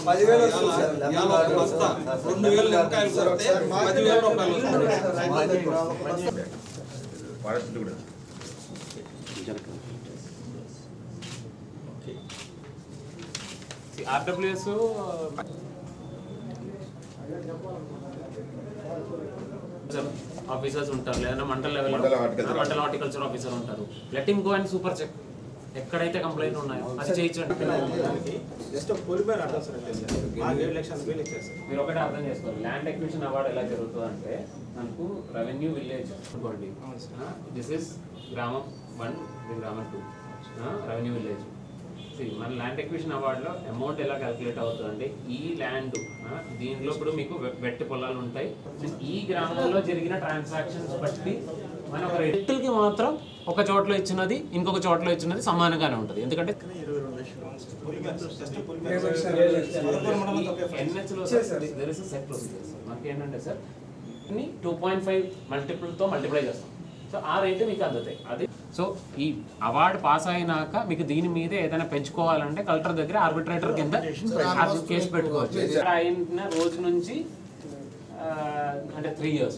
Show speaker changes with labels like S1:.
S1: 10,000 వస్తుంది సార్. 2,000 నిమ్మకాయలు కొడితే 10,000 రూపాయలు వస్తుంది.
S2: ఆర్డబ్ల్యూఎస్ ఆఫీసర్స్ ఉంటారు, లేదా mandal level mandal horticulture officer ఉంటారు. Let him go and super check. ఎక్కడైతే కంప్లైంట్ ఉన్నాయో అది చేయించండి. మీరు ఒకటే అర్థం చేసుకోవాలి, ల్యాండ్ ఎక్విజిషన్ అవార్డు ఎలా జరుగుతుంది అంటే మనకు రెవెన్యూ విలేజ్ అనుకోండి, దిస్ ఇస్ గ్రామం 1, ఇది గ్రామం 2, రెవెన్యూ విలేజ్. మన ల్యాండ్ ఎక్విజిషన్ అవార్డులో అమౌంట్ ఎలా క్యాలిక్యులేట్ అవుతుందంటే ఈ ల్యాండ్ దీంట్లో ఇప్పుడు మీకు వెట్టి పొలాలు ఉంటాయి. ఈ గ్రామంలో జరిగిన ట్రాన్సాక్షన్స్ బట్టి మన ఒక రైతులకి మాత్రం ఒక చోట్ల ఇచ్చినది ఇంకొక చోట్ల ఇచ్చినది సమానంగానే ఉంటుంది. ఎందుకంటే మనకి ఏంటంటే సార్ 2.5 మల్టిపుల్తో మల్టిప్లై చేస్తాం. సో ఆ రేటు మీకు అందుతాయి. అది సో ఈ అవార్డు పాస్ అయినాక మీకు దీని మీద ఏదైనా పెంచుకోవాలంటే కలెక్టర్ దగ్గర ఆర్బిట్రేటర్ కింద కేసు పెట్టుకోవచ్చు. అయిన రోజు నుంచి అంటే 3 years